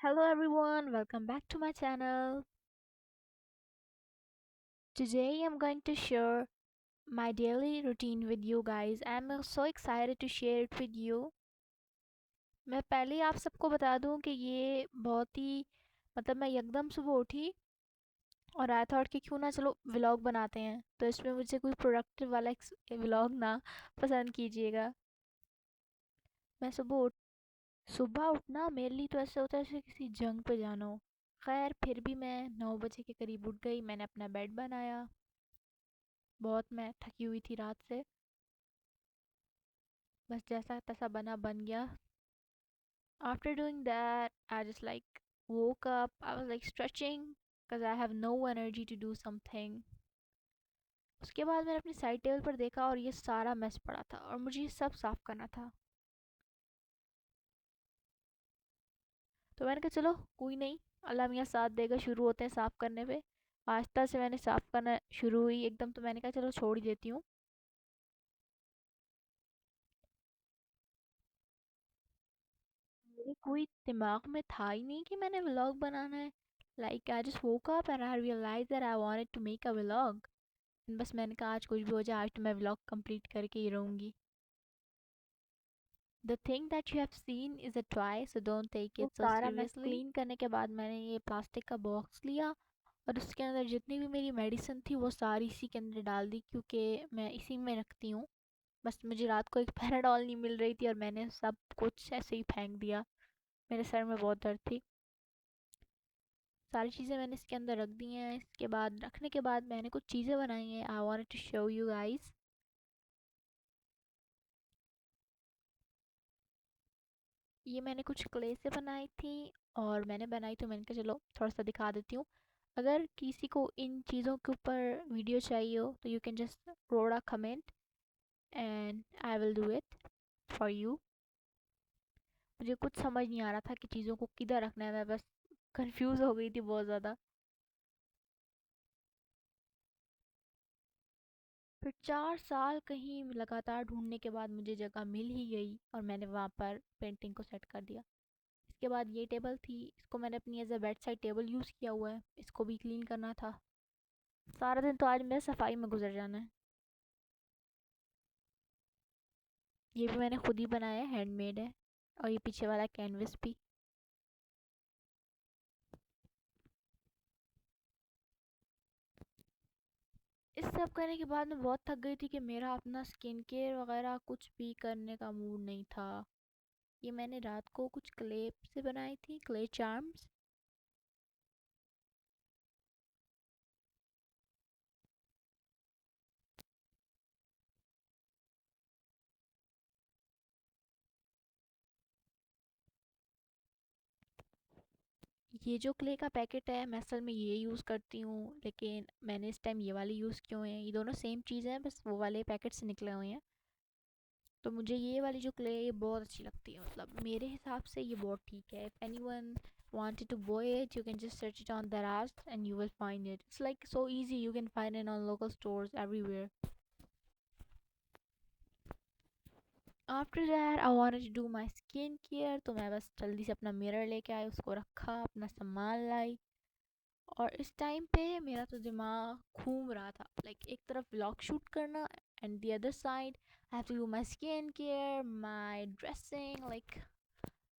Hello everyone, welcome back to my channel. Today I'm going to share my daily routine with you guys. I'm so excited to share it with you. मैं पहले ही आप सबको बता दूं कि ये बहुत ही मैं एकदम सुबह उठी और आई थॉट कि क्यों ना चलो व्लॉग बनाते हैं। तो इसमें मुझे कोई प्रोडक्टिव वाला व्लॉग ना पसंद कीजिएगा। मैं सुबह उठना मेरे लिए तो ऐसा होता है जैसे किसी जंग पे जाना हो। खैर फिर भी मैं 9 बजे के करीब उठ गई। मैंने अपना बेड बनाया। बहुत मैं थकी हुई थी रात से। बस जैसा तैसा बन गया। After doing that I just like woke up. I was like stretching because I have no energy to do something. उसके बाद मैंने अपनी साइड टेबल पर देखा और ये सारा मेस पड़ा था और मुझे ये सब साफ करना था। तो मैंने कहा चलो कोई नहीं, अल्लाह मियाँ साथ देगा, शुरू होते हैं साफ करने पे। आस्ता से मैंने साफ करना शुरू हुई एकदम, तो मैंने कहा चलो छोड़ ही देती हूँ। मेरे कोई दिमाग में था ही नहीं कि मैंने व्लॉग बनाना है। Like I just woke up and I realize that I wanted to make a vlog. बस मैंने कहा आज कुछ भी हो जाए, आज तो मैं व्लॉग कंप्लीट करके ही रहूँगी। The thing that you have seen is a toy, so don't take वो इट सो सारा मैं सीरियसली। क्लीन करने के बाद मैंने ये प्लास्टिक का बॉक्स लिया और उसके अंदर जितनी भी मेरी मेडिसिन थी वो सारी इसी के अंदर डाल दी, क्योंकि मैं इसी में रखती हूँ। बस मुझे रात को एक पैराडॉल नहीं मिल रही थी और मैंने सब कुछ ऐसे ही फेंक दिया। मेरे सर में बहुत दर्द थी। सारी चीज़ें मैंने इसके अंदर रख दी हैं। इसके बाद रखने के बाद मैंने कुछ चीज़ें बनाई हैं। I wanted to show you guys. ये मैंने कुछ क्ले से बनाई थी और मैंने बनाई तो मैंने कहा चलो थोड़ा सा दिखा देती हूँ। अगर किसी को इन चीज़ों के ऊपर वीडियो चाहिए हो तो you can just road a comment and I will do it for you. मुझे कुछ समझ नहीं आ रहा था कि चीज़ों को किधर रखना है। मैं बस कंफ्यूज हो गई थी बहुत ज़्यादा। फिर 4 साल कहीं लगातार ढूंढने के बाद मुझे जगह मिल ही गई और मैंने वहाँ पर पेंटिंग को सेट कर दिया। इसके बाद ये टेबल थी, इसको मैंने अपनी as a bedside table use किया हुआ है। इसको भी क्लीन करना था। सारा दिन तो आज मेरा सफाई में गुजर जाना है। ये भी मैंने खुद ही बनाया है, हैंडमेड है। और ये पीछे वाला कैनवस भी। इस सब करने के बाद मैं बहुत थक गई थी कि मेरा अपना स्किन केयर वगैरह कुछ भी करने का मूड नहीं था। ये मैंने रात को कुछ क्ले से बनाई थी, क्ले चार्म्स। ये जो क्ले का पैकेट है मैं असल में ये यूज़ करती हूँ, लेकिन मैंने इस टाइम ये वाले यूज़ किए हुए हैं। ये दोनों सेम चीज़ हैं, बस वो वाले पैकेट से निकले हुए हैं। तो मुझे ये वाली जो क्ले है ये बहुत अच्छी लगती है। मतलब मेरे हिसाब से ये बहुत ठीक है। If anyone wanted to buy it, you can just search it on Daraz and you will find it. It's like so easy, you can find it on local stores everywhere. After that I wanted to do my skin care, तो मैं बस जल्दी से अपना mirror लेके आई, उसको रखा, अपना सामान लाई। और इस टाइम पे मेरा तो दिमाग घूम रहा था। लाइक एक तरफ व्लॉग शूट करना and the other side I have to do my skin care, my dressing. Like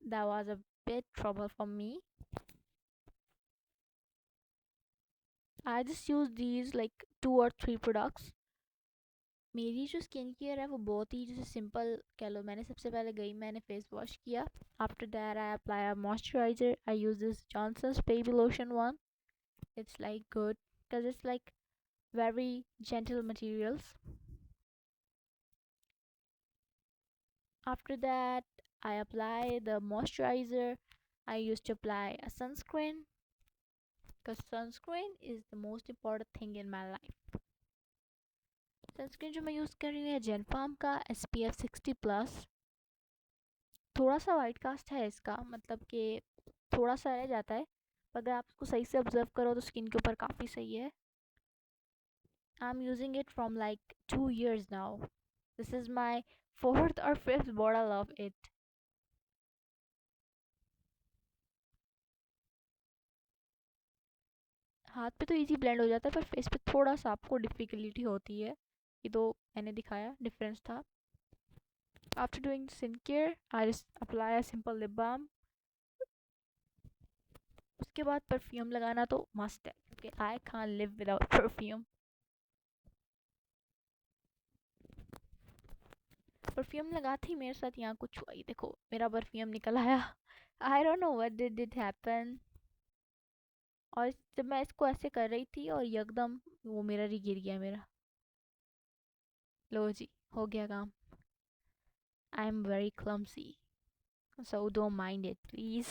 that was a bit trouble for me. I just use these like 2 or 3 products. मेरी जो skin care है वो बहुत ही जैसे simple कह लो। मैंने सबसे पहले गई, मैंने फेस वॉश किया। After that I apply a moisturiser. I use this Johnson's baby lotion one. It's like good because it's like very gentle materials. After that I apply the moisturizer. I used to apply a sunscreen because sunscreen is the most important thing in my life. Sunscreen जो मैं use कर रही हूँ है जेनफार्म का SPF 60+। थोड़ा सा white cast है इसका, मतलब कि थोड़ा सा रह जाता है, पर अगर आप उसको सही से ऑब्जर्व करो तो स्किन के ऊपर काफ़ी सही है। I am using it from like 2 years now. This is my fourth और फिफ्थ बॉटल ऑफ इट। हाथ पे तो इजी ब्लेंड हो जाता है पर फेस पे थोड़ा सा आपको डिफ़िकल्टी होती है। ये तो मैंने दिखाया डिफरेंस था। After doing skin care I apply a simple lip balm. उसके बाद परफ्यूम लगाना तो मस्ट है क्योंकि I can't live without perfume. Perfume लगाते ही मेरे साथ यहाँ कुछ हुआ, ही देखो मेरा परफ्यूम निकल आया। I don't know what did it happen. और जब मैं इसको ऐसे कर रही थी और एकदम वो मिरर ही गिर गया मेरा। लो जी, हो गया काम। I am very clumsy, so don't mind it please.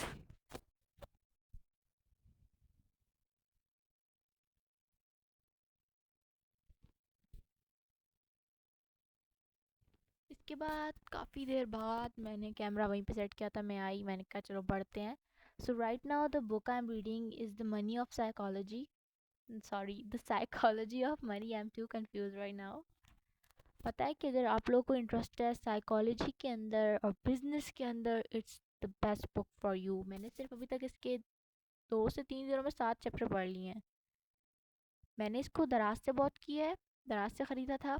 इसके बाद काफ़ी देर बाद मैंने कैमरा वहीं पे सेट किया था, मैं आई, मैंने कहा चलो पढ़ते हैं। So right now the book I am reading is the money of psychology, sorry the psychology of money, I am to confuse right now. पता है कि अगर आप लोगों को इंटरेस्ट है साइकोलॉजी के अंदर और बिजनेस के अंदर, it's the best book for you. मैंने सिर्फ अभी तक इसके 2 से 3 दिनों में 7 चैप्टर पढ़ लिए हैं। मैंने इसको दराज से बहुत किया है, दराज से ख़रीदा था,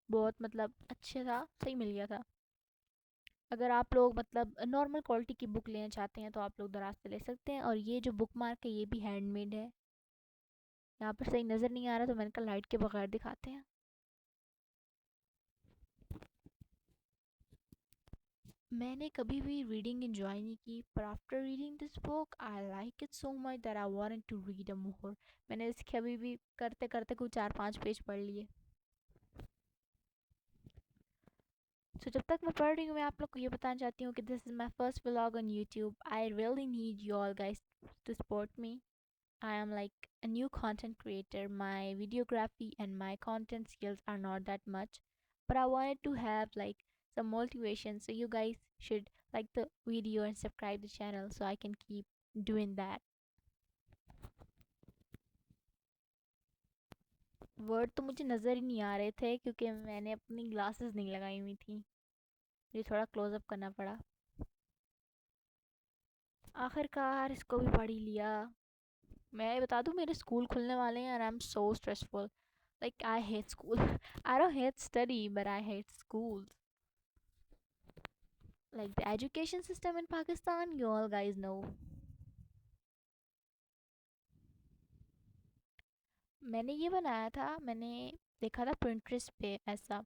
बहुत मतलब अच्छे था, सही मिल गया था। अगर आप लोग मतलब नॉर्मल क्वालिटी की बुक लेना चाहते हैं तो आप लोग दराज से ले सकते हैं। और ये जो बुक मार्क है ये भी हैंडमेड है। यहाँ पर सही नज़र नहीं आ रहा तो मैंने कहा लाइट के बगैर दिखाते हैं। मैंने कभी भी रीडिंग इंजॉय नहीं की पर after reading this book I like it so much that I wanted to read a more. मैंने इसके अभी भी करते करते कुछ 4-5 पेज पढ़ लिए। सो जब तक मैं पढ़ रही हूँ मैं आप लोग को ये बताना चाहती हूँ कि this is my first vlog on YouTube. I really need you all guys to support me. I am like a new content creator. My videography and my content skills are not that much, but I wanted to have like some motivation. So you guys should like the video and subscribe the channel so I can keep doing that. Word तो मुझे नज़र ही नहीं आ रहे थे क्योंकि मैंने अपनी glasses नहीं लगाई हुई थी, मुझे थोड़ा क्लोजअप करना पड़ा। आखिरकार इसको भी पढ़ ही लिया। मैं बता दूँ मेरे स्कूल खुलने वाले हैं and I'm so stressful. Like I hate school. I don't hate study, but I hate school. Like the education system in Pakistan, you all guys know. मैंने ये बनाया था, मैंने देखा था Pinterest पे ऐसा,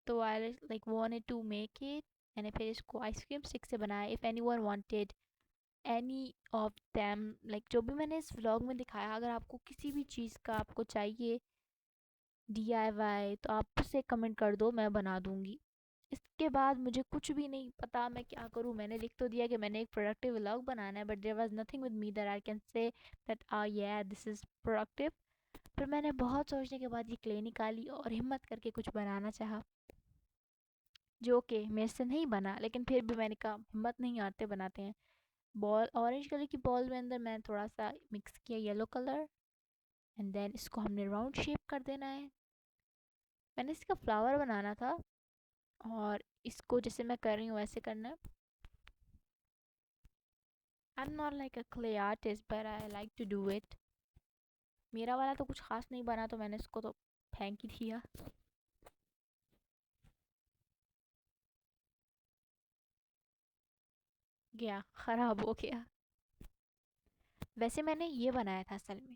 तो I like wanted to make it. मैंने फिर इसको आइसक्रीम स्टिक से बनाया। If any one wanted any of them, like जो भी मैंने इस व्लॉग में दिखाया, अगर आपको किसी भी चीज़ का आपको चाहिए DIY तो आप उसे कमेंट कर दो, मैं बना दूँगी। इसके बाद मुझे कुछ भी नहीं पता मैं क्या करूँ। मैंने लिख तो दिया कि मैंने एक प्रोडक्टिव व्लॉग बनाना है, but there was nothing with me that I can say that या दिस इज़ प्रोडक्टिव। फिर मैंने बहुत सोचने के बाद ये क्ले निकाली और हिम्मत करके कुछ बनाना चाहा, जो कि मेरे से नहीं बना, लेकिन फिर भी मैंने कहा हिम्मत नहीं हारते, बनाते हैं। बॉल, ऑरेंज कलर की बॉल में अंदर मैंने थोड़ा सा मिक्स किया येलो कलर, एंड देन इसको हमने राउंड शेप कर देना है। मैंने इसका फ्लावर बनाना था और इसको जैसे मैं कर रही हूँ वैसे करना है। I am not like a clay artist but I like to do it. मेरा वाला तो कुछ खास नहीं बना तो मैंने इसको तो फेंक ही दिया। गया, ख़राब हो गया। वैसे मैंने ये बनाया था असल में।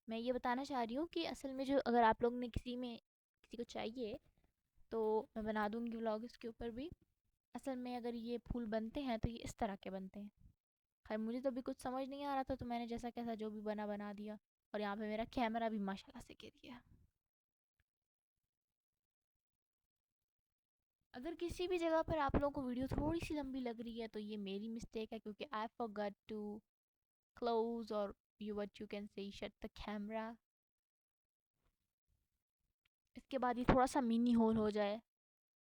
मैं ये बताना चाह रही हूँ कि असल में जो अगर आप लोग ने किसी को चाहिए तो मैं बना दूँगी व्लॉग इसके ऊपर भी। असल में अगर ये फूल बनते हैं तो ये इस तरह के बनते हैं। खैर मुझे तो अभी कुछ समझ नहीं आ रहा था तो मैंने जैसा कैसा जो भी बना बना दिया। और यहाँ पे मेरा कैमरा भी माशाल्लाह से गिर गया। अगर किसी भी जगह पर आप लोगों को वीडियो थोड़ी सी लंबी लग रही है तो ये मेरी मिस्टेक है क्योंकि आई फॉरगॉट टू क्लोज और you what you can say shut the camera. इसके बाद ये थोड़ा सा मिनी होल हो जाए।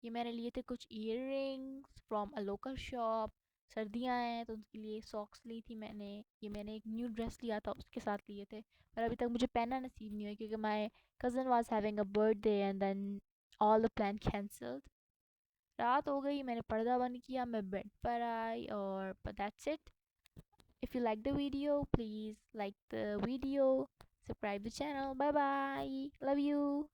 ये मैंने लिए थे कुछ year rings from a local shop. सर्दियाँ हैं तो उनके लिए सॉक्स ली थी मैंने। ये मैंने एक न्यू ड्रेस लिया था उसके साथ लिए थे, पर अभी तक मुझे पहनना नसीब नहीं हुआ क्योंकि my cousin was having a birthday and then all the plan cancelled. रात हो गई, मैंने पर्दा बंद किया, मैं बेड पर आई और that's it. If you like the video, please like the video, subscribe the channel. Bye bye. Love you.